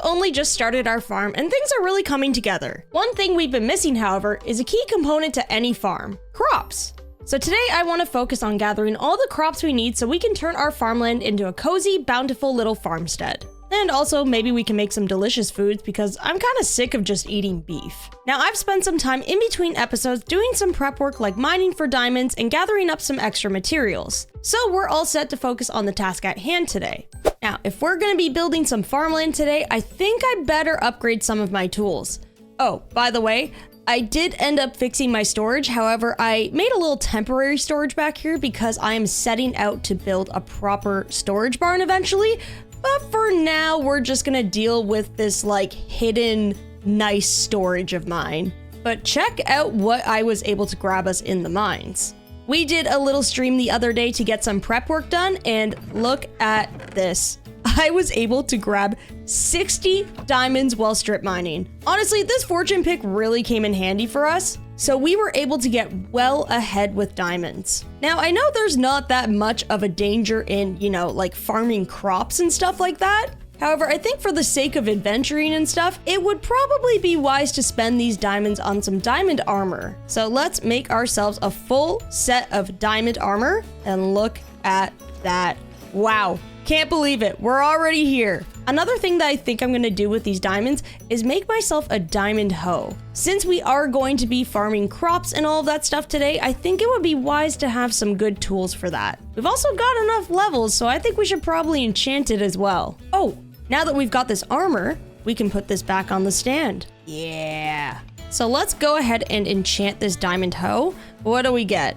only just started our farm and things are really coming together. One thing we've been missing, however, is a key component to any farm: crops. So today I want to focus on gathering all the crops we need so we can turn our farmland into a cozy, bountiful little farmstead. And also maybe we can make some delicious foods because I'm kind of sick of just eating beef. Now I've spent some time in between episodes doing some prep work like mining for diamonds and gathering up some extra materials. So we're all set to focus on the task at hand today. Now, if we're going to be building some farmland today, I think I better upgrade some of my tools. Oh, by the way, I did end up fixing my storage. However, I made a little temporary storage back here because I am setting out to build a proper storage barn eventually. But for now, we're just gonna deal with this like hidden nice storage of mine. But check out what I was able to grab us in the mines. We did a little stream the other day to get some prep work done, and look at this. I was able to grab 60 diamonds while strip mining. Honestly, this fortune pick really came in handy for us, so we were able to get well ahead with diamonds. Now, I know there's not that much of a danger in, like farming crops and stuff like that. However, I think for the sake of adventuring and stuff, it would probably be wise to spend these diamonds on some diamond armor. So let's make ourselves a full set of diamond armor, and look at that. Wow. Can't believe it. We're already here. Another thing that I think I'm going to do with these diamonds is make myself a diamond hoe. Since we are going to be farming crops and all of that stuff today, I think it would be wise to have some good tools for that. We've also got enough levels, so I think we should probably enchant it as well. Oh, now that we've got this armor, we can put this back on the stand. Yeah. So let's go ahead and enchant this diamond hoe. What do we get?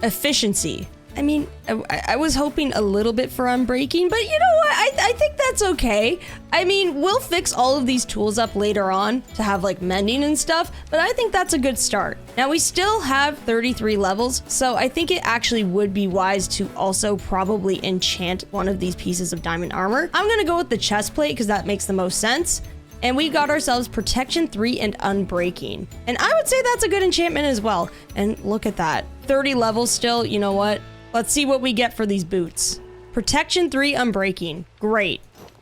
Efficiency. I mean, I was hoping a little bit for unbreaking, but you know what? I think that's okay. I mean, we'll fix all of these tools up later on to have like mending and stuff, but I think that's a good start. Now we still have 33 levels, so I think it actually would be wise to also probably enchant one of these pieces of diamond armor. I'm gonna go with the chest plate because that makes the most sense. And we got ourselves protection 3 and unbreaking. And I would say that's a good enchantment as well. And look at that, 30 levels still. You know what? Let's see what we get for these boots. Protection 3, unbreaking. Great.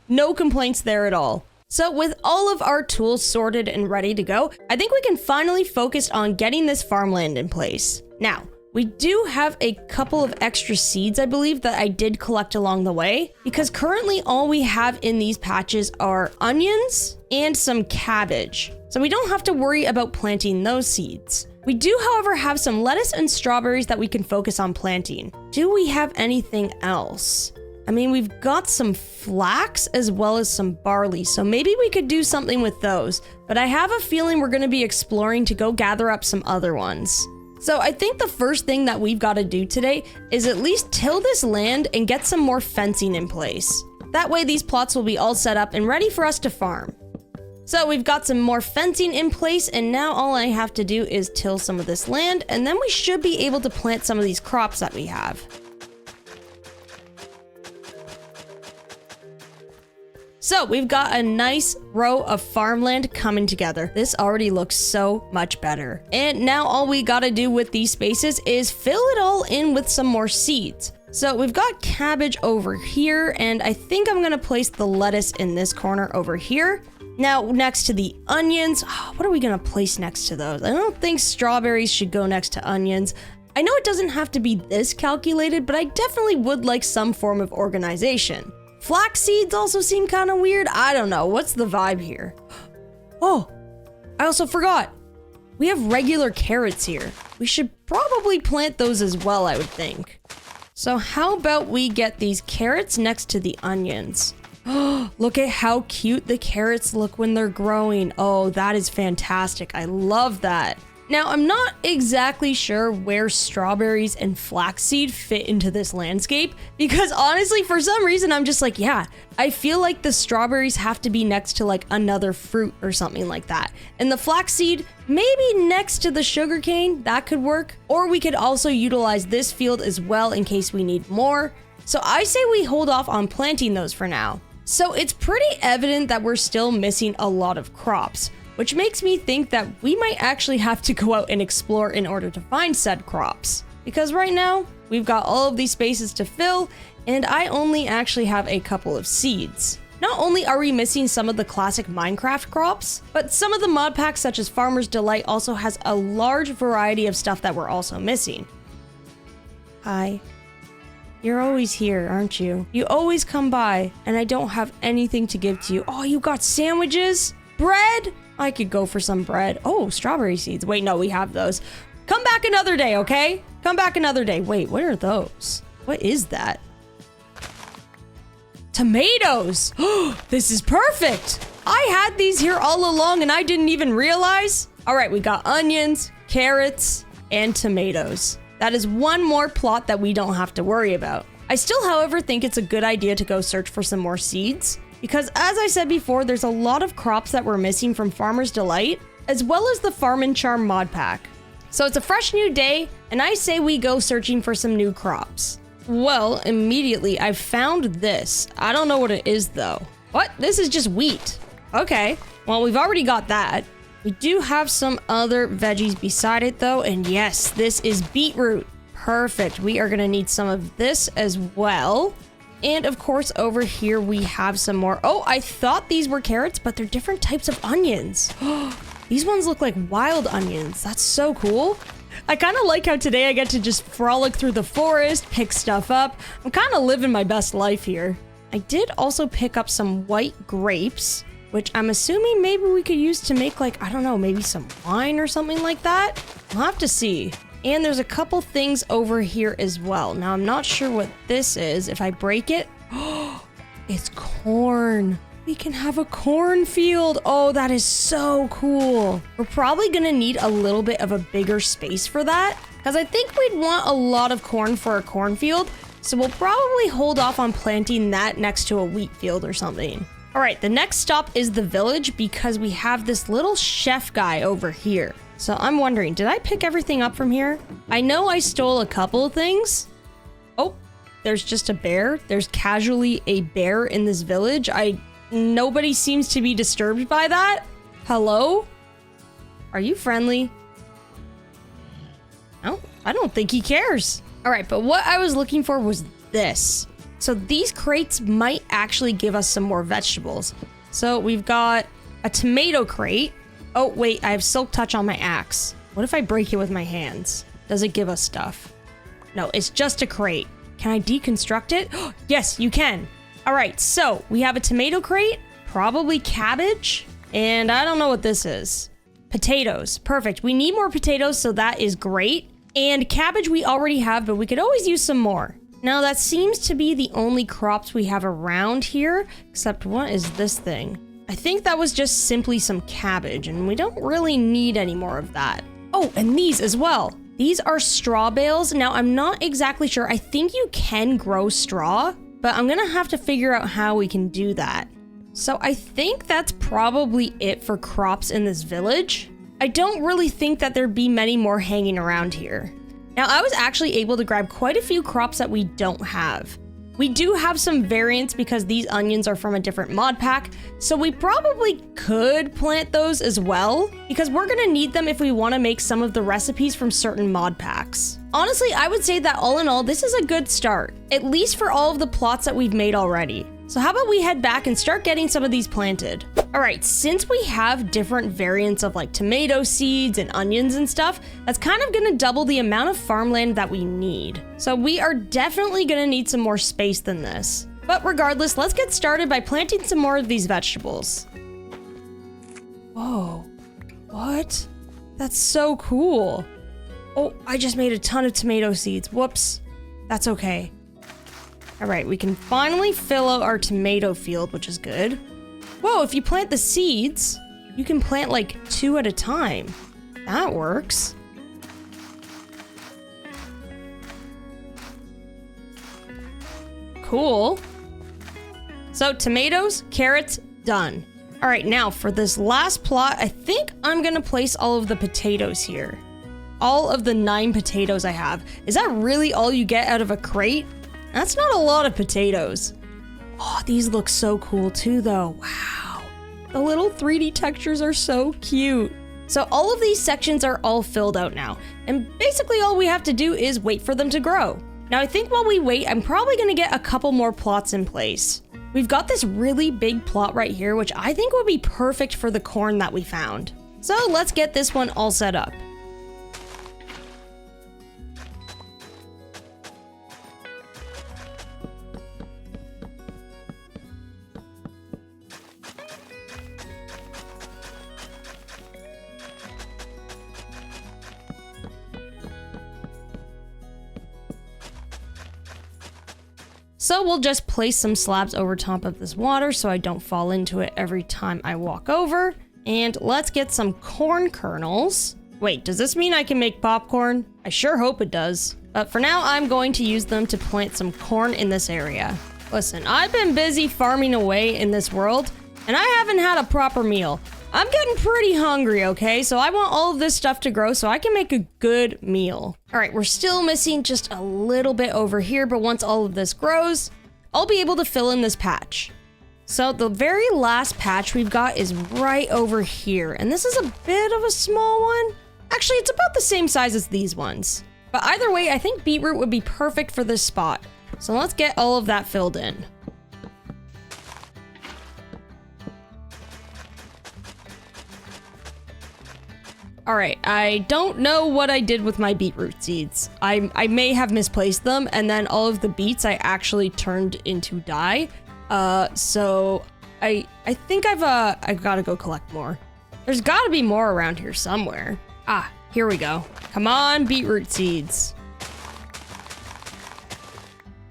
No complaints there at all. So with all of our tools sorted and ready to go, I think we can finally focus on getting this farmland in place. Now, we do have a couple of extra seeds, I believe, that I did collect along the way, because currently all we have in these patches are onions and some cabbage. So we don't have to worry about planting those seeds. We do, however, have some lettuce and strawberries that we can focus on planting. Do we have anything else? I mean, we've got some flax as well as some barley, so maybe we could do something with those. But I have a feeling we're going to be exploring to go gather up some other ones. So I think the first thing that we've got to do today is at least till this land and get some more fencing in place. That way these plots will be all set up and ready for us to farm. So we've got some more fencing in place, and now all I have to do is till some of this land, and then we should be able to plant some of these crops that we have. So we've got a nice row of farmland coming together. This already looks so much better. And now all we gotta do with these spaces is fill it all in with some more seeds. So we've got cabbage over here, and I think I'm gonna place the lettuce in this corner over here. Now, next to the onions, what are we gonna place next to those? I don't think strawberries should go next to onions. I know it doesn't have to be this calculated, but I definitely would like some form of organization. Flax seeds also seem kind of weird. I don't know. What's the vibe here? Oh, I also forgot. We have regular carrots here. We should probably plant those as well, I would think. So how about we get these carrots next to the onions? Oh, look at how cute the carrots look when they're growing. Oh, that is fantastic. I love that. Now, I'm not exactly sure where strawberries and flaxseed fit into this landscape, because honestly, for some reason, I'm just like, yeah, I feel like the strawberries have to be next to like another fruit or something like that. And the flaxseed, maybe next to the sugarcane, that could work. Or we could also utilize this field as well in case we need more. So I say we hold off on planting those for now. So it's pretty evident that we're still missing a lot of crops, which makes me think that we might actually have to go out and explore in order to find said crops. Because right now, we've got all of these spaces to fill, and I only actually have a couple of seeds. Not only are we missing some of the classic Minecraft crops, but some of the mod packs such as Farmer's Delight also has a large variety of stuff that we're also missing. Hi. You're always here, aren't you? You always come by, and I don't have anything to give to you. Oh, you got sandwiches? Bread? I could go for some bread. Oh, strawberry seeds. Wait, no, we have those. Come back another day, okay? Come back another day. Wait, what are those? What is that? Tomatoes! This is perfect! I had these here all along and I didn't even realize. All right, we got onions, carrots, and tomatoes. That is one more plot that we don't have to worry about. I still, however, think it's a good idea to go search for some more seeds, because as I said before, there's a lot of crops that we're missing from Farmer's Delight, as well as the Farm and Charm mod pack. So it's a fresh new day, and I say we go searching for some new crops. Well, immediately I found this. I don't know what it is though. What? This is just wheat. Okay, well, we've already got that. We do have some other veggies beside it though, and yes, this is beetroot. Perfect. We are gonna need some of this as well. And of course, over here we have some more. Oh, I thought these were carrots, but they're different types of onions. These ones look like wild onions. That's so cool. I kind of like how today I get to just frolic through the forest, pick stuff up. I'm kind of living my best life here. I did also pick up some white grapes, which I'm assuming maybe we could use to make, like, I don't know, maybe some wine or something like that. We'll have to see. And there's a couple things over here as well. Now, I'm not sure what this is. If I break it, it's corn. We can have a cornfield. Oh, that is so cool. We're probably gonna need a little bit of a bigger space for that, because I think we'd want a lot of corn for a cornfield. So we'll probably hold off on planting that next to a wheat field or something. All right, the next stop is the village, because we have this little chef guy over here. So I'm wondering, did I pick everything up from here? I know I stole a couple of things. Oh, there's just a bear. There's casually a bear in this village. Nobody seems to be disturbed by that. Hello? Are you friendly? No, I don't think he cares. All right, but what I was looking for was this. So these crates might actually give us some more vegetables. So we've got a tomato crate. Oh, wait, I have silk touch on my axe. What if I break it with my hands? Does it give us stuff? No, it's just a crate. Can I deconstruct it? Yes, you can. All right, so we have a tomato crate, probably cabbage, and I don't know what this is. Potatoes, perfect. We need more potatoes, so that is great. And cabbage we already have, but we could always use some more. Now that seems to be the only crops we have around here, except what is this thing? I think that was just simply some cabbage, and we don't really need any more of that. Oh, and these as well. These are straw bales. Now I'm not exactly sure. I think you can grow straw, but I'm gonna have to figure out how we can do that. So I think that's probably it for crops in this village. I don't really think that there'd be many more hanging around here. Now, I was actually able to grab quite a few crops that we don't have. We do have some variants because these onions are from a different mod pack, so we probably could plant those as well, because we're gonna need them if we wanna make some of the recipes from certain mod packs. Honestly, I would say that all in all, this is a good start, at least for all of the plots that we've made already. So how about we head back and start getting some of these planted? All right, since we have different variants of like tomato seeds and onions and stuff, that's kind of gonna double the amount of farmland that we need. So we are definitely gonna need some more space than this. But regardless, let's get started by planting some more of these vegetables. Whoa, what? That's so cool. Oh, I just made a ton of tomato seeds. Whoops, that's okay. All right, we can finally fill out our tomato field, which is good. Whoa, if you plant the seeds, you can plant like 2 at a time. That works. Cool. So tomatoes, carrots, done. All right, now for this last plot, I think I'm gonna place all of the potatoes here. All of the 9 potatoes I have. Is that really all you get out of a crate? That's not a lot of potatoes. Oh, these look so cool too though. Wow. The little 3D textures are so cute. So all of these sections are all filled out now. And basically all we have to do is wait for them to grow. Now I think while we wait, I'm probably gonna get a couple more plots in place. We've got this really big plot right here, which I think would be perfect for the corn that we found. So let's get this one all set up. So we'll just place some slabs over top of this water so I don't fall into it every time I walk over. And let's get some corn kernels. Wait, does this mean I can make popcorn? I sure hope it does. But for now, I'm going to use them to plant some corn in this area. Listen, I've been busy farming away in this world, and I haven't had a proper meal. I'm getting pretty hungry, okay? So I want all of this stuff to grow so I can make a good meal. All right, we're still missing just a little bit over here, but once all of this grows, I'll be able to fill in this patch. So the very last patch we've got is right over here, and this is a bit of a small one. Actually, it's about the same size as these ones. But either way, I think beetroot would be perfect for this spot. So let's get all of that filled in. All right, I don't know what I did with my beetroot seeds. I may have misplaced them, and then all of the beets I actually turned into dye. So I think I've got to go collect more. There's got to be more around here somewhere. Ah, here we go. Come on, beetroot seeds.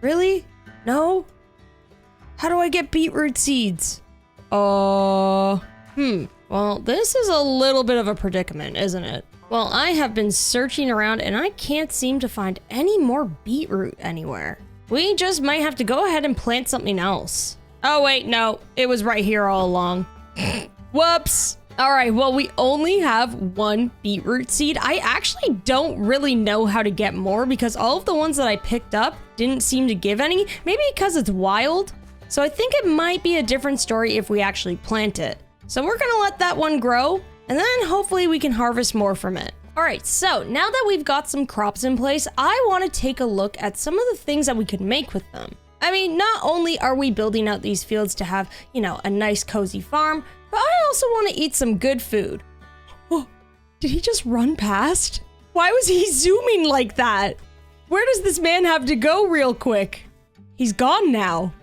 Really? No? How do I get beetroot seeds? Well, this is a little bit of a predicament, isn't it? Well, I have been searching around and I can't seem to find any more beetroot anywhere. We just might have to go ahead and plant something else. Oh wait, no, it was right here all along. Whoops. All right, well, we only have one beetroot seed. I actually don't really know how to get more because all of the ones that I picked up didn't seem to give any, maybe because it's wild. So I think it might be a different story if we actually plant it. So we're gonna let that one grow, and then hopefully we can harvest more from it. All right, so now that we've got some crops in place, I wanna take a look at some of the things that we could make with them. I mean, not only are we building out these fields to have, you know, a nice cozy farm, but I also wanna eat some good food. Oh, did he just run past? Why was he zooming like that? Where does this man have to go real quick? He's gone now.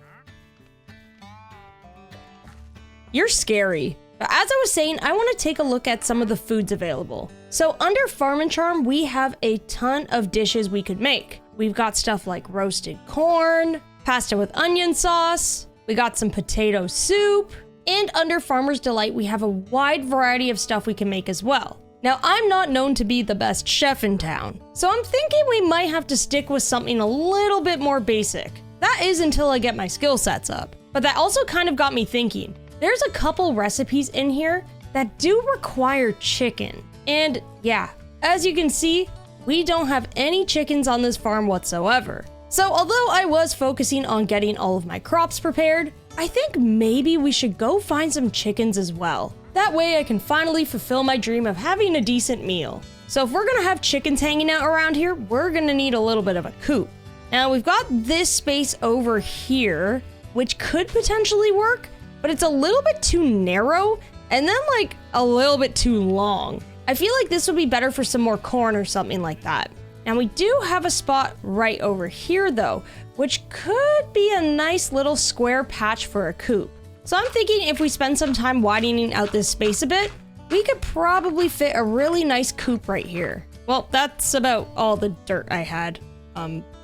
You're scary. But as I was saying, I want to take a look at some of the foods available. So under Farm and Charm, we have a ton of dishes we could make. We've got stuff like roasted corn, pasta with onion sauce, we got some potato soup, and under Farmer's Delight, we have a wide variety of stuff we can make as well. Now, I'm not known to be the best chef in town, so I'm thinking we might have to stick with something a little bit more basic. That is until I get my skill sets up. But that also kind of got me thinking. There's a couple recipes in here that do require chicken. And yeah, as you can see, we don't have any chickens on this farm whatsoever. So although I was focusing on getting all of my crops prepared, I think maybe we should go find some chickens as well. That way I can finally fulfill my dream of having a decent meal. So if we're gonna have chickens hanging out around here, we're gonna need a little bit of a coop. Now we've got this space over here, which could potentially work, but it's a little bit too narrow and then like a little bit too long. I feel like this would be better for some more corn or something like that. Now we do have a spot right over here though, which could be a nice little square patch for a coop. So I'm thinking if we spend some time widening out this space a bit, we could probably fit a really nice coop right here. Well, that's about all the dirt I had.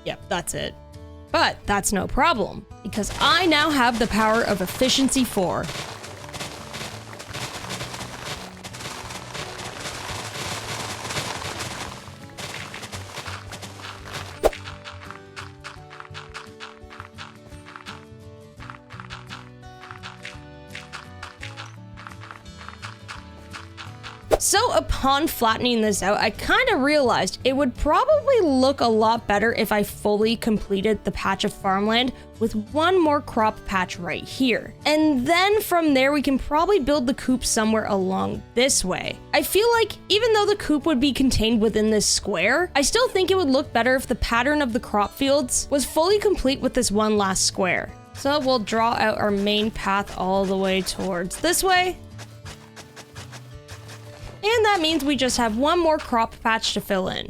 Yep, that's it. But that's no problem, because I now have the power of efficiency 4. So upon flattening this out, I kind of realized it would probably look a lot better if I fully completed the patch of farmland with one more crop patch right here. And then from there, we can probably build the coop somewhere along this way. I feel like even though the coop would be contained within this square, I still think it would look better if the pattern of the crop fields was fully complete with this one last square. So we'll draw out our main path all the way towards this way. And that means we just have one more crop patch to fill in.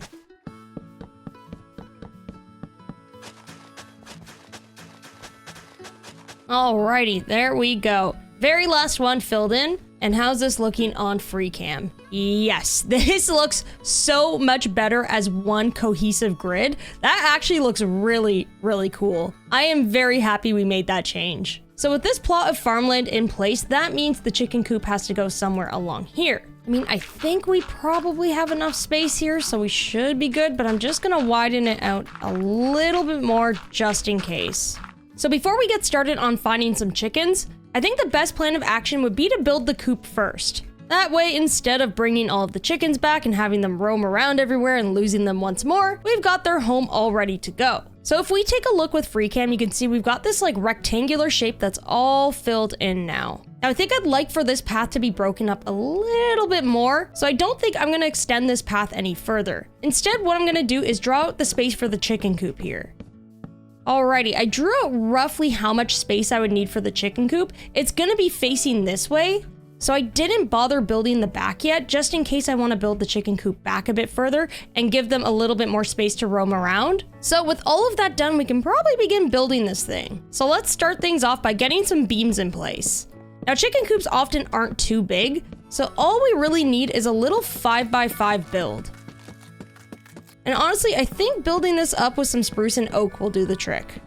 Alrighty, there we go. Very last one filled in. And how's this looking on free cam? Yes, this looks so much better as one cohesive grid. That actually looks really, really cool. I am very happy we made that change. So with this plot of farmland in place, that means the chicken coop has to go somewhere along here. I mean, I think we probably have enough space here, so we should be good, but I'm just gonna widen it out a little bit more just in case. So before we get started on finding some chickens, I think the best plan of action would be to build the coop first. That way, instead of bringing all of the chickens back and having them roam around everywhere and losing them once more, we've got their home all ready to go. So if we take a look with FreeCam, you can see we've got this like rectangular shape that's all filled in now. Now I think I'd like for this path to be broken up a little bit more, so I don't think I'm gonna extend this path any further. Instead, what I'm gonna do is draw out the space for the chicken coop here. Alrighty, I drew out roughly how much space I would need for the chicken coop. It's gonna be facing this way, so I didn't bother building the back yet, just in case I want to build the chicken coop back a bit further and give them a little bit more space to roam around. So with all of that done, we can probably begin building this thing. So let's start things off by getting some beams in place. Now chicken coops often aren't too big, so all we really need is a little 5x5 build. And honestly, I think building this up with some spruce and oak will do the trick.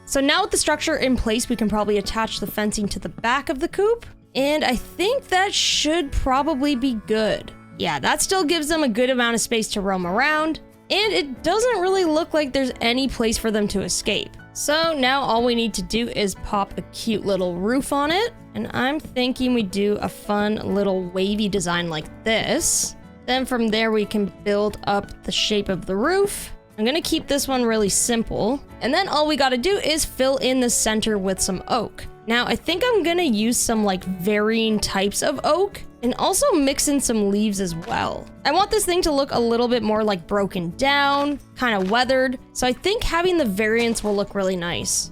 So now with the structure in place, we can probably attach the fencing to the back of the coop. And I think that should probably be good. Yeah, that still gives them a good amount of space to roam around. And it doesn't really look like there's any place for them to escape. So now all we need to do is pop a cute little roof on it. And I'm thinking we do a fun little wavy design like this. Then from there, we can build up the shape of the roof. I'm gonna keep this one really simple. And then all we gotta do is fill in the center with some oak. Now, I think I'm gonna use some like varying types of oak and also mix in some leaves as well. I want this thing to look a little bit more like broken down, kind of weathered. So I think having the variants will look really nice.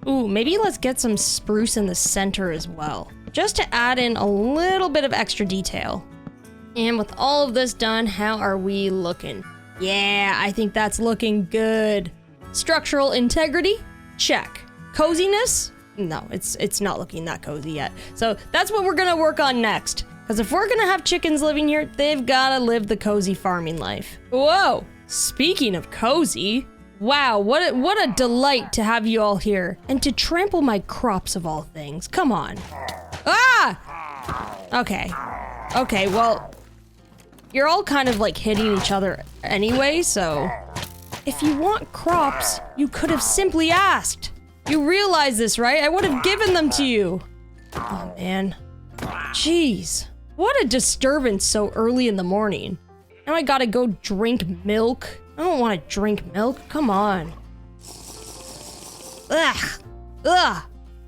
Ooh, maybe let's get some spruce in the center as well, just to add in a little bit of extra detail. And with all of this done, how are we looking? Yeah, I think that's looking good. Structural integrity? Check. Coziness? No, it's not looking that cozy yet. So that's what we're gonna work on next. Because if we're gonna have chickens living here, they've gotta live the cozy farming life. Whoa, speaking of cozy, wow, what a delight to have you all here. And to trample my crops of all things, come on. Ah! Okay, well, you're all kind of like hitting each other anyway, so if you want crops, you could have simply asked. You realize this, right? I would have given them to you. Oh man. Jeez. What a disturbance so early in the morning. Now I gotta go drink milk. I don't want to drink milk. Come on. Ugh.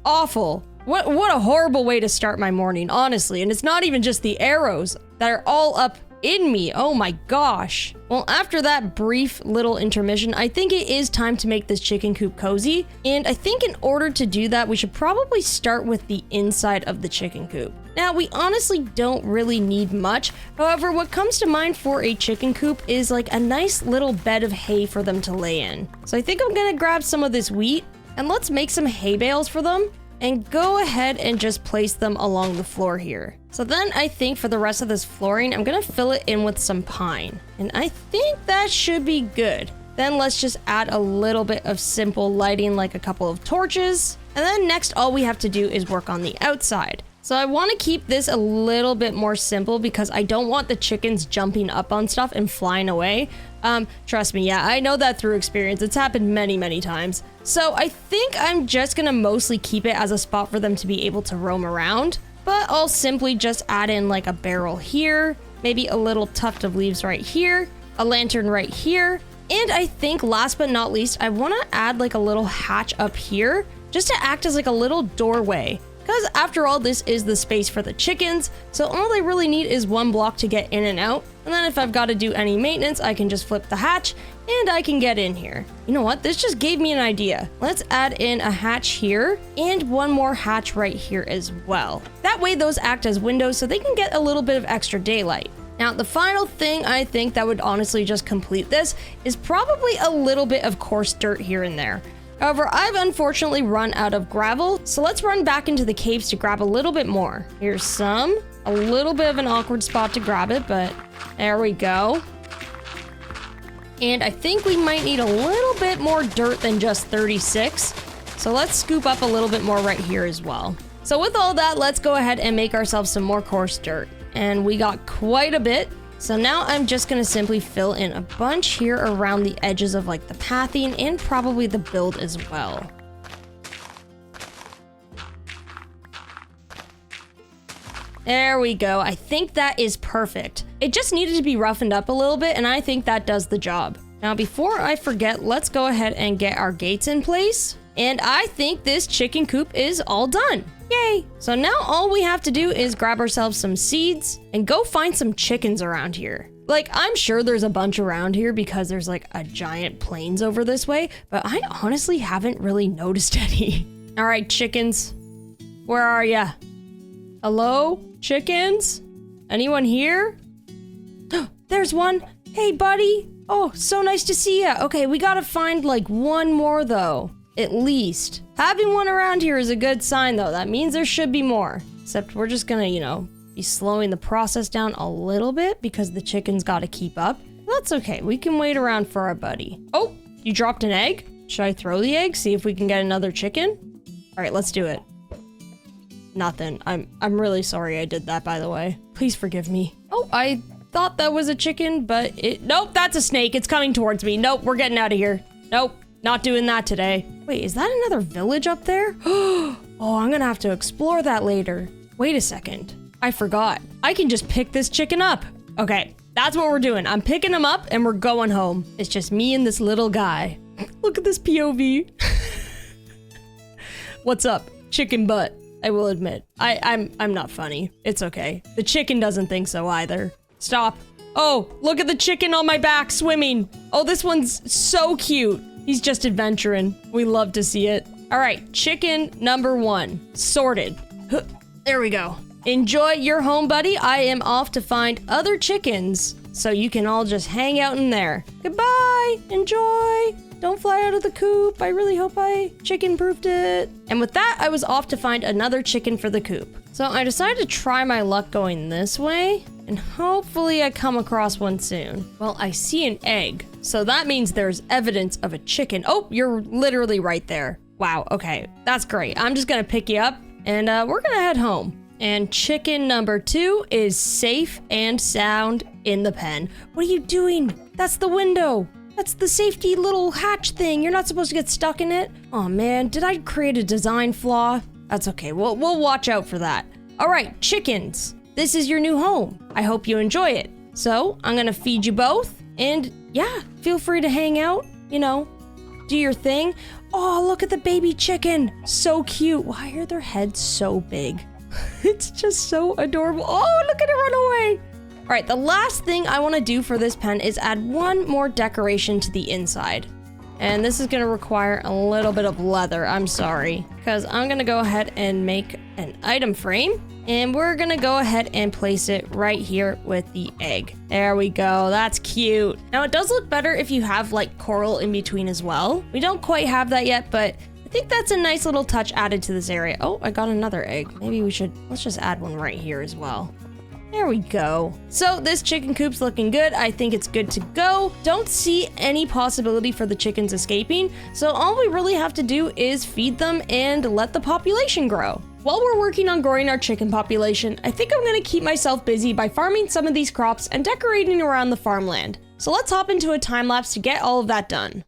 Awful. What a horrible way to start my morning, honestly. And it's not even just the arrows that are all up in me. Oh my gosh. Well, after that brief little intermission, I think it is time to make this chicken coop cozy. And I think in order to do that, we should probably start with the inside of the chicken coop. Now, we honestly don't really need much. However, what comes to mind for a chicken coop is like a nice little bed of hay for them to lay in. So I think I'm gonna grab some of this wheat and let's make some hay bales for them and go ahead and just place them along the floor here. So then I think for the rest of this flooring, I'm gonna fill it in with some pine. And I think that should be good. Then let's just add a little bit of simple lighting, like a couple of torches. And then next, all we have to do is work on the outside. So I want to keep this a little bit more simple because I don't want the chickens jumping up on stuff and flying away. Trust me, yeah, I know that through experience. It's happened many, many times. So I think I'm just gonna mostly keep it as a spot for them to be able to roam around, but I'll simply just add in like a barrel here, maybe a little tuft of leaves right here, a lantern right here, and I think last but not least, I want to add like a little hatch up here just to act as like a little doorway because after all, this is the space for the chickens, so all they really need is one block to get in and out, and then if I've got to do any maintenance, I can just flip the hatch, and I can get in here. You know what? This just gave me an idea. Let's add in a hatch here, and one more hatch right here as well. That way those act as windows so they can get a little bit of extra daylight. Now, the final thing I think that would honestly just complete this is probably a little bit of coarse dirt here and there. However, I've unfortunately run out of gravel, so let's run back into the caves to grab a little bit more. Here's some. A little bit of an awkward spot to grab it, but there we go. And I think we might need a little bit more dirt than just 36. So let's scoop up a little bit more right here as well. So with all that, let's go ahead and make ourselves some more coarse dirt. And we got quite a bit. So now I'm just gonna simply fill in a bunch here around the edges of like the pathing and probably the build as well. There we go. I think that is perfect. It just needed to be roughened up a little bit, and I think that does the job. Now, before I forget, let's go ahead and get our gates in place. And I think this chicken coop is all done. Yay! So now all we have to do is grab ourselves some seeds and go find some chickens around here. Like, I'm sure there's a bunch around here because there's like a giant plains over this way, but I honestly haven't really noticed any. All right, chickens, where are ya? Hello, chickens? Anyone here? There's one. Hey, buddy. Oh, so nice to see ya. Okay, we gotta find like one more though, at least. Having one around here is a good sign though. That means there should be more. Except we're just gonna, be slowing the process down a little bit because the chickens gotta keep up. That's okay. We can wait around for our buddy. Oh, you dropped an egg? Should I throw the egg? See if we can get another chicken? All right, let's do it. Nothing. I'm really sorry I did that, by the way. Please forgive me. Oh, I thought that was a chicken, but nope, that's a snake. It's coming towards me. Nope, we're getting out of here. Nope, not doing that today. Wait, is that another village up there? Oh, I'm gonna have to explore that later. Wait a second. I forgot. I can just pick this chicken up. Okay, that's what we're doing. I'm picking him up and we're going home. It's just me and this little guy. Look at this POV. What's up? Chicken butt. I will admit, I'm not funny. It's okay. The chicken doesn't think so either. Stop. Oh, look at the chicken on my back swimming. Oh, this one's so cute. He's just adventuring. We love to see it. All right, chicken number 1, sorted. There we go. Enjoy your home, buddy. I am off to find other chickens, so you can all just hang out in there. Goodbye. Enjoy. Don't fly out of the coop. I really hope I chicken-proofed it. And with that, I was off to find another chicken for the coop. So I decided to try my luck going this way, and hopefully I come across one soon. Well, I see an egg, so that means there's evidence of a chicken. Oh, you're literally right there. Wow, okay, that's great. I'm just gonna pick you up, and we're gonna head home. And chicken number 2 is safe and sound in the pen. What are you doing? That's the window. That's the safety little hatch thing. You're not supposed to get stuck in it. Oh man, did I create a design flaw? That's okay, we'll watch out for that. All right, chickens, this is your new home. I hope you enjoy it. So I'm gonna feed you both, and yeah, feel free to hang out, do your thing. Oh, look at the baby chicken. So cute. Why are their heads so big? It's just so adorable. Oh, look at it run away. All right, the last thing I want to do for this pen is add one more decoration to the inside. And this is going to require a little bit of leather. I'm sorry, because I'm going to go ahead and make an item frame. And we're going to go ahead and place it right here with the egg. There we go. That's cute. Now, it does look better if you have like coral in between as well. We don't quite have that yet, but I think that's a nice little touch added to this area. Oh, I got another egg. Maybe let's just add one right here as well. There we go. So this chicken coop's looking good. I think it's good to go. Don't see any possibility for the chickens escaping. So all we really have to do is feed them and let the population grow. While we're working on growing our chicken population, I think I'm gonna keep myself busy by farming some of these crops and decorating around the farmland. So let's hop into a time lapse to get all of that done.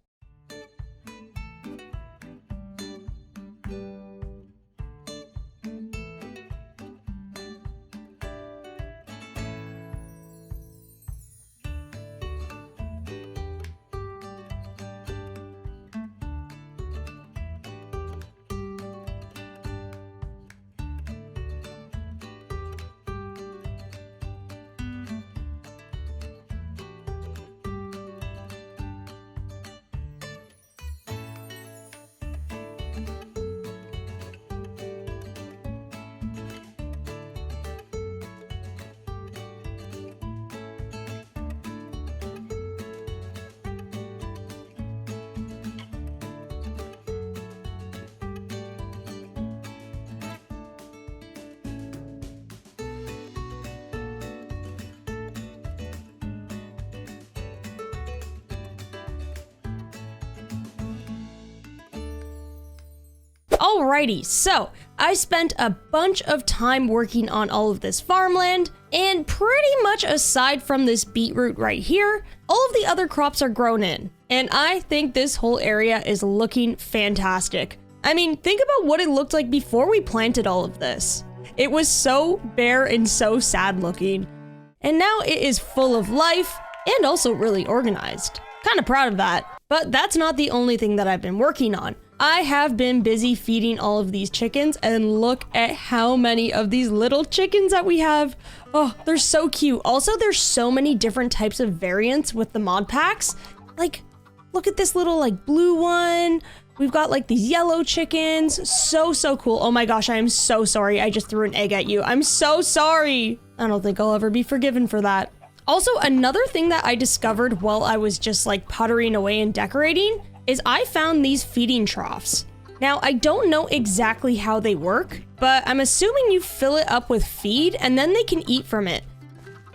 Alrighty, so I spent a bunch of time working on all of this farmland, and pretty much aside from this beetroot right here, all of the other crops are grown in. And I think this whole area is looking fantastic. I mean, think about what it looked like before we planted all of this. It was so bare and so sad looking. And now it is full of life and also really organized. Kind of proud of that. But that's not the only thing that I've been working on. I have been busy feeding all of these chickens, and look at how many of these little chickens that we have. Oh, they're so cute. Also, there's so many different types of variants with the mod packs. Like, look at this little like blue one. We've got like these yellow chickens. So cool. Oh my gosh, I am so sorry. I just threw an egg at you. I'm so sorry. I don't think I'll ever be forgiven for that. Also, another thing that I discovered while I was just like puttering away and decorating is I found these feeding troughs. Now, I don't know exactly how they work, but I'm assuming you fill it up with feed and then they can eat from it.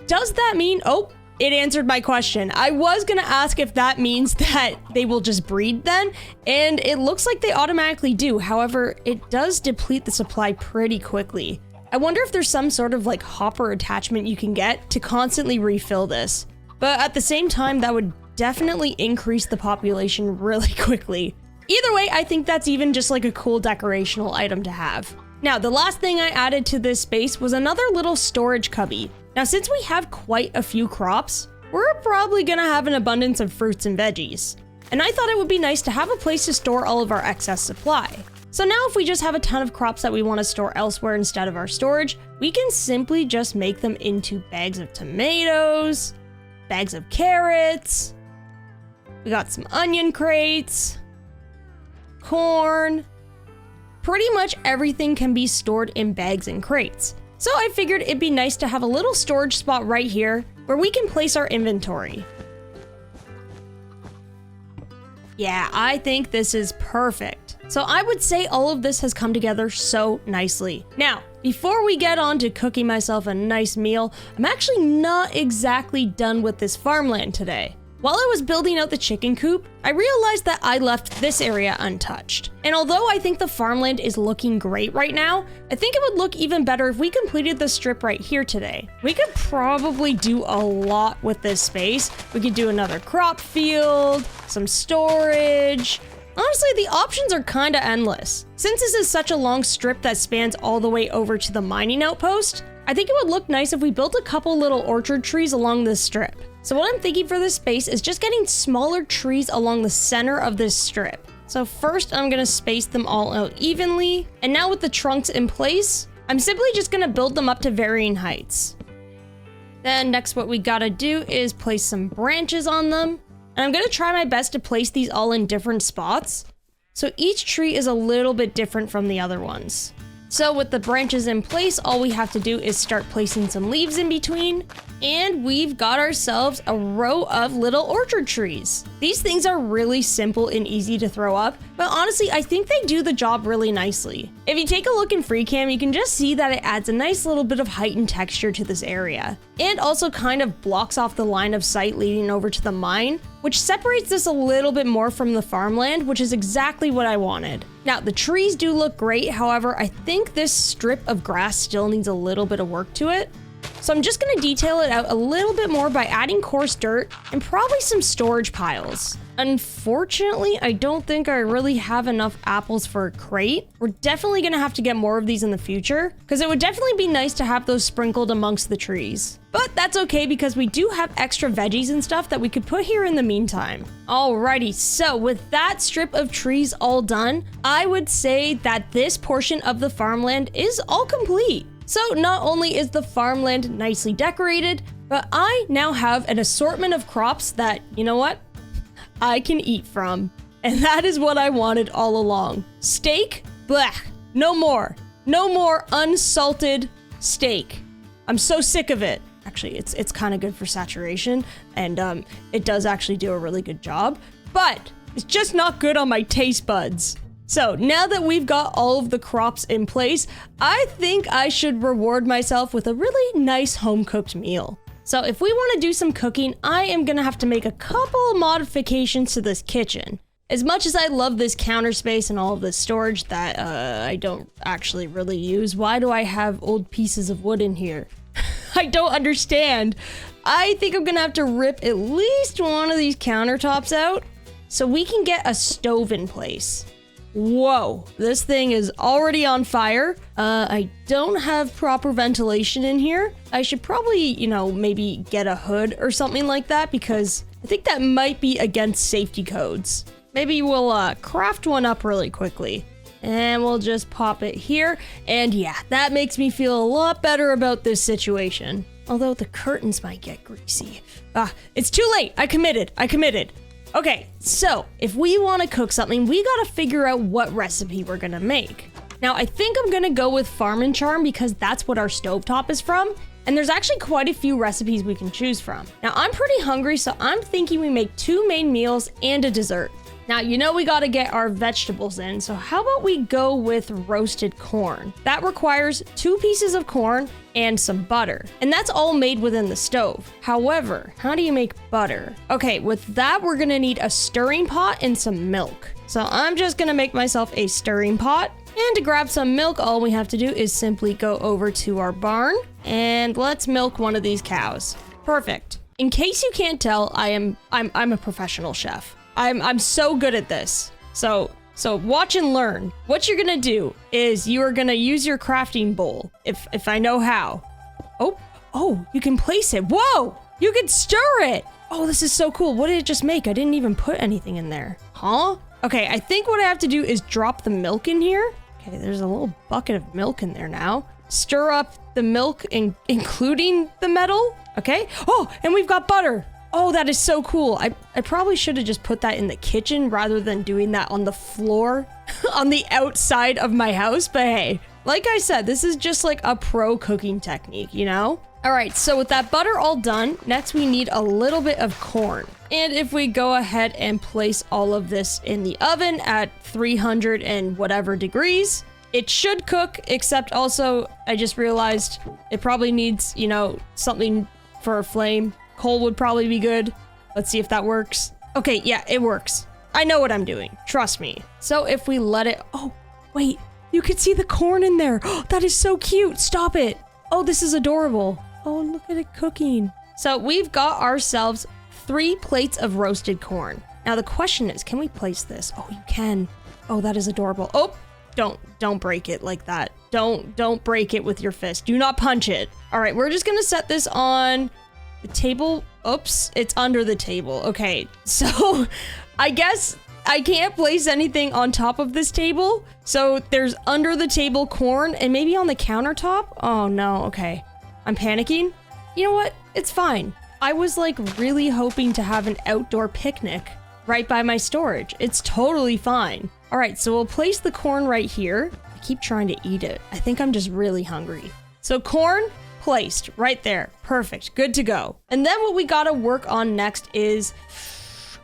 Does that mean, oh, it answered my question. I was gonna ask if that means that they will just breed then, and it looks like they automatically do. However, it does deplete the supply pretty quickly. I wonder if there's some sort of like hopper attachment you can get to constantly refill this. But at the same time, that would definitely increase the population really quickly. Either way, I think that's even just like a cool decorational item to have. Now, the last thing I added to this space was another little storage cubby. Now, since we have quite a few crops, we're probably gonna have an abundance of fruits and veggies. And I thought it would be nice to have a place to store all of our excess supply. So now if we just have a ton of crops that we want to store elsewhere instead of our storage, we can simply just make them into bags of tomatoes, bags of carrots, we got some onion crates, corn. Pretty much everything can be stored in bags and crates. So I figured it'd be nice to have a little storage spot right here where we can place our inventory. Yeah, I think this is perfect. So I would say all of this has come together so nicely. Now, before we get on to cooking myself a nice meal, I'm actually not exactly done with this farmland today. While I was building out the chicken coop, I realized that I left this area untouched. And although I think the farmland is looking great right now, I think it would look even better if we completed the strip right here today. We could probably do a lot with this space. We could do another crop field, some storage. Honestly, the options are kinda endless. Since this is such a long strip that spans all the way over to the mining outpost, I think it would look nice if we built a couple little orchard trees along this strip. So what I'm thinking for this space is just getting smaller trees along the center of this strip. So first I'm gonna space them all out evenly, and now with the trunks in place, I'm simply just gonna build them up to varying heights. Then next what we gotta do is place some branches on them, and I'm gonna try my best to place these all in different spots, so each tree is a little bit different from the other ones. So with the branches in place, all we have to do is start placing some leaves in between, and we've got ourselves a row of little orchard trees. These things are really simple and easy to throw up, but honestly, I think they do the job really nicely. If you take a look in FreeCam, you can just see that it adds a nice little bit of height and texture to this area, and also kind of blocks off the line of sight leading over to the mine, which separates this a little bit more from the farmland, which is exactly what I wanted. Now, the trees do look great, however, I think this strip of grass still needs a little bit of work to it. So I'm just gonna detail it out a little bit more by adding coarse dirt and probably some storage piles. Unfortunately, I don't think I really have enough apples for a crate. We're definitely gonna have to get more of these in the future, because it would definitely be nice to have those sprinkled amongst the trees. But that's okay because we do have extra veggies and stuff that we could put here in the meantime. Alrighty, so with that strip of trees all done, I would say that this portion of the farmland is all complete. So not only is the farmland nicely decorated, but I now have an assortment of crops that, you know what, I can eat from. And that is what I wanted all along. Steak? Blech. No more. No more unsalted steak. I'm so sick of it. Actually, it's kind of good for saturation, and it does actually do a really good job, but it's just not good on my taste buds. So now that we've got all of the crops in place, I think I should reward myself with a really nice home-cooked meal. So if we want to do some cooking, I am gonna have to make a couple modifications to this kitchen. As much as I love this counter space and all of this storage that I don't actually really use, why do I have old pieces of wood in here? I don't understand. I think I'm gonna have to rip at least one of these countertops out so we can get a stove in place. Whoa, this thing is already on fire. I don't have proper ventilation in here. I should probably, you know, maybe get a hood or something like that because I think that might be against safety codes. Maybe we'll craft one up really quickly. And we'll just pop it here. And yeah, that makes me feel a lot better about this situation. Although the curtains might get greasy. It's too late. I committed. Okay, so if we want to cook something, we gotta figure out what recipe we're gonna make. Now, I think I'm gonna go with Farm and Charm because that's what our stovetop is from. And there's actually quite a few recipes we can choose from. Now, I'm pretty hungry, so I'm thinking we make 2 main meals and a dessert. Now, you know we gotta get our vegetables in, so how about we go with roasted corn? That requires 2 pieces of corn and some butter, and that's all made within the stove. However, how do you make butter? Okay, with that, we're gonna need a stirring pot and some milk. So I'm just gonna make myself a stirring pot, and to grab some milk, all we have to do is simply go over to our barn, and let's milk one of these cows. Perfect. In case you can't tell, I'm a professional chef. I'm so good at this. So watch and learn. What you're gonna do is you are gonna use your crafting bowl, if I know how. Oh, you can place it. Whoa, you can stir it. Oh, this is so cool. What did it just make? I didn't even put anything in there. Huh? Okay, I think what I have to do is drop the milk in here. Okay, there's a little bucket of milk in there now. Stir up the milk, including the metal. Okay. Oh, and we've got butter. Oh, that is so cool. I probably should have just put that in the kitchen rather than doing that on the floor on the outside of my house. But hey, like I said, this is just like a pro cooking technique, you know? All right, so with that butter all done, next we need a little bit of corn. And if we go ahead and place all of this in the oven at 300 and whatever degrees, it should cook, except also I just realized it probably needs, you know, something for a flame. Coal would probably be good. Let's see if that works. Okay, yeah, it works. I know what I'm doing. Trust me. So if we let it... Oh, wait. You can see the corn in there. Oh, that is so cute. Stop it. Oh, this is adorable. Oh, look at it cooking. So we've got ourselves 3 plates of roasted corn. Now the question is, can we place this? Oh, you can. Oh, that is adorable. Oh, don't break it like that. Don't break it with your fist. Do not punch it. All right, we're just gonna set this on... the table. Oops, it's under the table. Okay, so I guess I can't place anything on top of this table. So there's under the table corn and maybe on the countertop. Oh no, okay. I'm panicking. You know what? It's fine. I was like really hoping to have an outdoor picnic right by my storage. It's totally fine. All right, so we'll place the corn right here. I keep trying to eat it. I think I'm just really hungry. So corn placed right there. Perfect. Good to go. And then what we gotta work on next is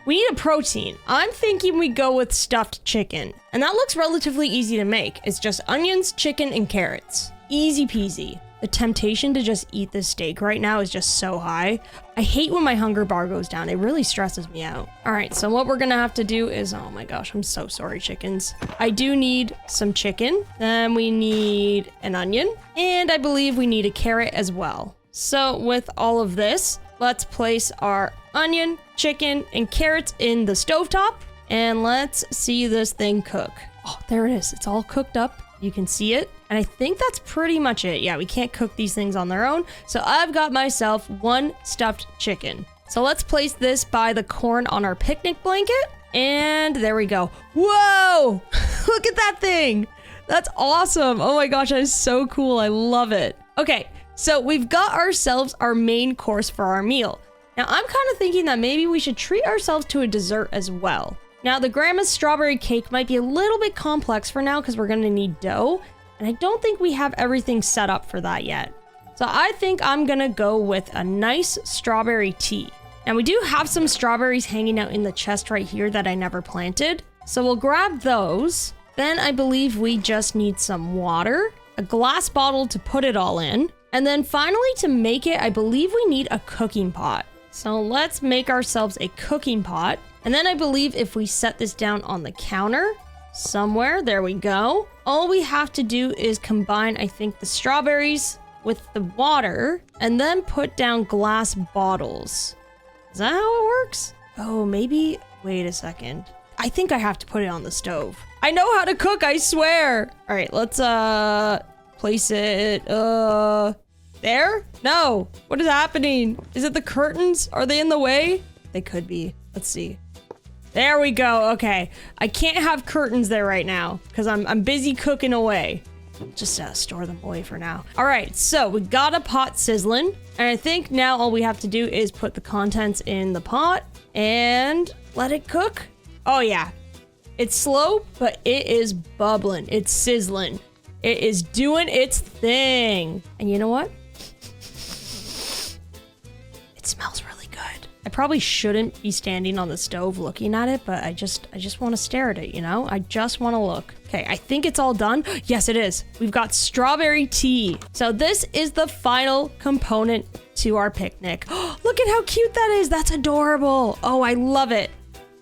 we need a protein. I'm thinking we go with stuffed chicken. And that looks relatively easy to make. It's just onions, chicken, and carrots. Easy peasy. The temptation to just eat this steak right now is just so high. I hate when my hunger bar goes down. It really stresses me out. All right, so what we're gonna have to do is, oh my gosh, I'm so sorry, chickens. I do need some chicken. Then we need an onion. And I believe we need a carrot as well. So with all of this, let's place our onion, chicken, and carrots in the stovetop. And let's see this thing cook. Oh, there it is. It's all cooked up. You can see it. And I think that's pretty much it. Yeah, we can't cook these things on their own. So I've got myself 1 stuffed chicken. So let's place this by the corn on our picnic blanket. And there we go. Whoa! Look at that thing. That's awesome. Oh my gosh, that is so cool. I love it. Okay, so we've got ourselves our main course for our meal. Now I'm kind of thinking that maybe we should treat ourselves to a dessert as well. Now the grandma's strawberry cake might be a little bit complex for now because we're gonna need dough. And I don't think we have everything set up for that yet. So I think I'm gonna go with a nice strawberry tea. Now we do have some strawberries hanging out in the chest right here that I never planted. So we'll grab those. Then I believe we just need some water, a glass bottle to put it all in. And then finally to make it, I believe we need a cooking pot. So let's make ourselves a cooking pot. And then I believe if we set this down on the counter somewhere, there we go. All we have to do is combine, I think, the strawberries with the water and then put down glass bottles. Is that how it works? Oh, maybe, wait a second. I think I have to put it on the stove. I know how to cook, I swear. All right, let's place it, there? No, what is happening? Is it the curtains? Are they in the way? They could be, let's see. There we go, okay. I can't have curtains there right now because I'm busy cooking away. Just store them away for now. All right, so we got a pot sizzling, and I think now all we have to do is put the contents in the pot and let it cook. Oh yeah, it's slow, but it is bubbling. It's sizzling. It is doing its thing. And you know what? It smells really good. I probably shouldn't be standing on the stove looking at it, but I just want to stare at it, you know? I just want to look. Okay, I think it's all done. Yes, it is. We've got strawberry tea. So this is the final component to our picnic. Look at how cute that is. That's adorable. Oh, I love it.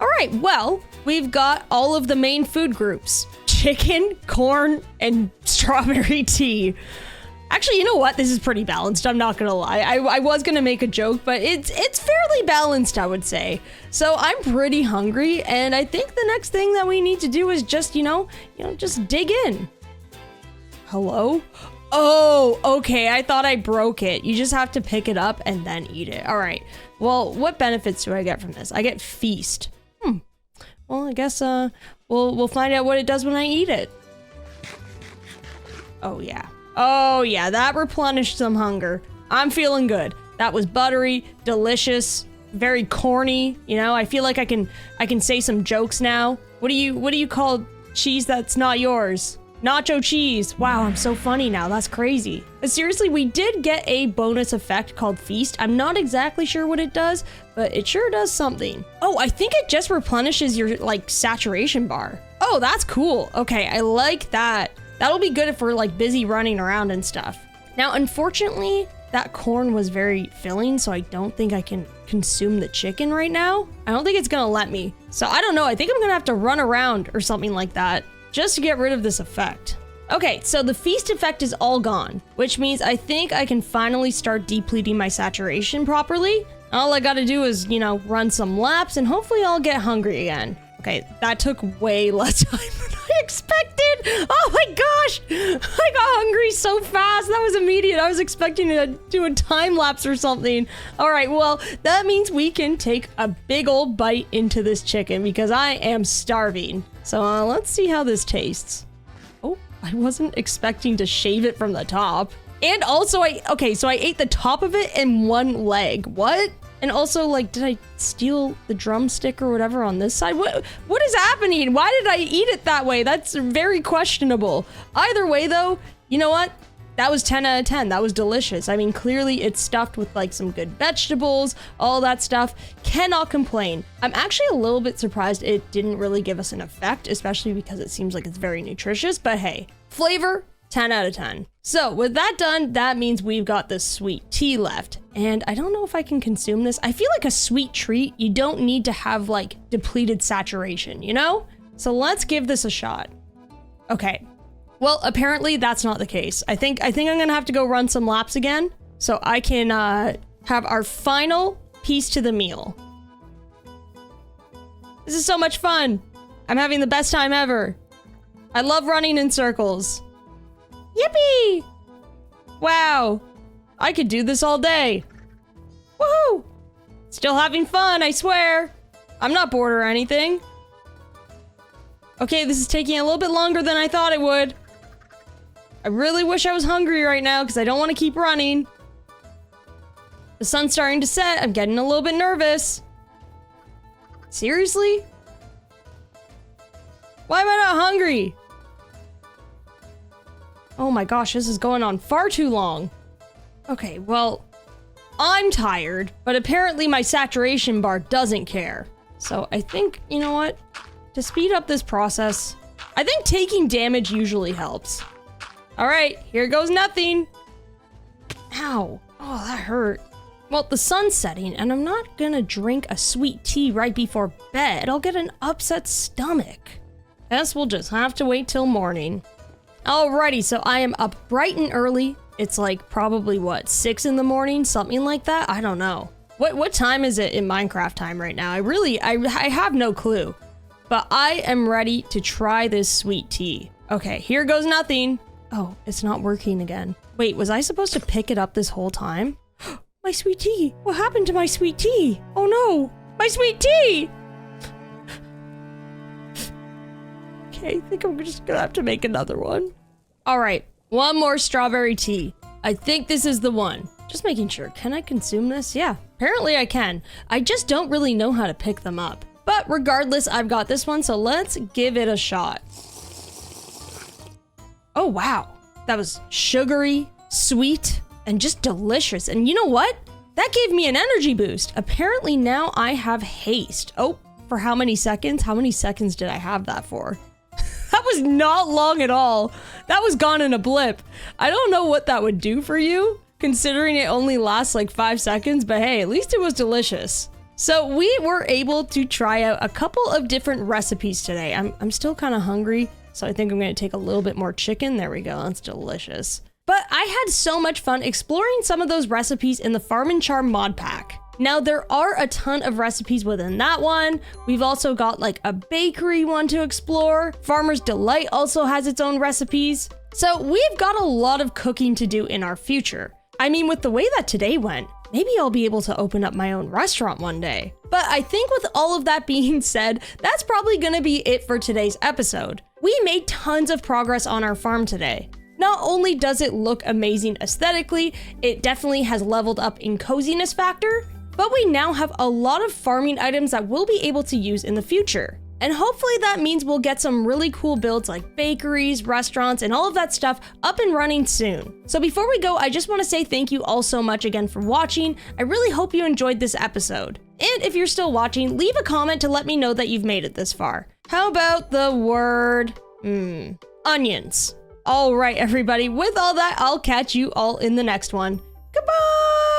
All right, well, we've got all of the main food groups. Chicken, corn, and strawberry tea. Actually, you know what? This is pretty balanced. I'm not gonna lie. I was gonna make a joke, but it's fairly balanced, I would say. So I'm pretty hungry, and I think the next thing that we need to do is just, just dig in. Hello? Oh, okay. I thought I broke it. You just have to pick it up and then eat it. All right. Well, what benefits do I get from this? I get feast. Well, I guess we'll find out what it does when I eat it. Oh yeah. Oh yeah, that replenished some hunger. I'm feeling good. That was buttery, delicious, very corny. You know, I feel like I can say some jokes now. What do you call cheese that's not yours? Nacho cheese. Wow, I'm so funny now. That's crazy. But seriously, we did get a bonus effect called Feast. I'm not exactly sure what it does, but it sure does something. Oh, I think it just replenishes your, saturation bar. Oh, that's cool. Okay, I like that. That'll be good if we're, busy running around and stuff. Now, unfortunately, that corn was very filling, so I don't think I can consume the chicken right now. I don't think it's gonna let me. So I don't know. I think I'm gonna have to run around or something like that, just to get rid of this effect. Okay, so the feast effect is all gone, which means I think I can finally start depleting my saturation properly. All I gotta do is, run some laps and hopefully I'll get hungry again. Okay, that took way less time than I expected. Oh my gosh, I got hungry so fast. That was immediate. I was expecting to do a time lapse or something. All right, well, that means we can take a big old bite into this chicken because I am starving. So let's see how this tastes. Oh, I wasn't expecting to shave it from the top. And also, so I ate the top of it and one leg. What? And also, did I steal the drumstick or whatever on this side? What is happening? Why did I eat it that way? That's very questionable. Either way, though, you know what? That was 10 out of 10. That was delicious. I mean, clearly it's stuffed with some good vegetables, all that stuff. Cannot complain. I'm actually a little bit surprised it didn't really give us an effect, especially because it seems like it's very nutritious. But hey, flavor, 10 out of 10. So with that done, that means we've got the sweet tea left. And I don't know if I can consume this. I feel like a sweet treat, you don't need to have depleted saturation, you know? So let's give this a shot. Okay. Well, apparently that's not the case. I think I'm gonna have to go run some laps again so I can have our final piece to the meal. This is so much fun. I'm having the best time ever. I love running in circles. Yippee! Wow. I could do this all day. Woohoo! Still having fun, I swear. I'm not bored or anything. Okay, this is taking a little bit longer than I thought it would. I really wish I was hungry right now because I don't want to keep running. The sun's starting to set. I'm getting a little bit nervous. Seriously? Why am I not hungry? Oh my gosh, this is going on far too long. Okay, well, I'm tired, but apparently my saturation bar doesn't care. So I think, you know what? To speed up this process, I think taking damage usually helps. All right, here goes nothing. Ow. Oh, that hurt. Well, the sun's setting, and I'm not gonna drink a sweet tea right before bed. I'll get an upset stomach. Guess we'll just have to wait till morning. Alrighty, so I am up bright and early. It's like probably, what, 6 in the morning? Something like that? I don't know. What time is it in Minecraft time right now? I have no clue. But I am ready to try this sweet tea. Okay, here goes nothing. Oh, it's not working again. Wait, was I supposed to pick it up this whole time? My sweet tea! What happened to my sweet tea? Oh no! My sweet tea! Okay, I think I'm just gonna have to make another one. Alright, one more strawberry tea. I think this is the one. Just making sure. Can I consume this? Yeah, apparently I can. I just don't really know how to pick them up. But regardless, I've got this one, so let's give it a shot. Oh wow, that was sugary, sweet, and just delicious. And you know what? That gave me an energy boost. Apparently now I have haste. Oh, for how many seconds? How many seconds did I have that for? That was not long at all. That was gone in a blip. I don't know what that would do for you, considering it only lasts like 5 seconds, but hey, at least it was delicious. So we were able to try out a couple of different recipes today. I'm still kind of hungry, so I think I'm gonna take a little bit more chicken. There we go, that's delicious. But I had so much fun exploring some of those recipes in the Farm and Charm mod pack. Now there are a ton of recipes within that one. We've also got like a bakery one to explore. Farmer's Delight also has its own recipes. So we've got a lot of cooking to do in our future. I mean, with the way that today went, maybe I'll be able to open up my own restaurant one day. But I think with all of that being said, that's probably gonna be it for today's episode. We made tons of progress on our farm today. Not only does it look amazing aesthetically, it definitely has leveled up in coziness factor, but we now have a lot of farming items that we'll be able to use in the future. And hopefully that means we'll get some really cool builds like bakeries, restaurants, and all of that stuff up and running soon. So before we go, I just want to say thank you all so much again for watching. I really hope you enjoyed this episode. And if you're still watching, leave a comment to let me know that you've made it this far. How about the word, onions? All right, everybody, with all that, I'll catch you all in the next one. Goodbye!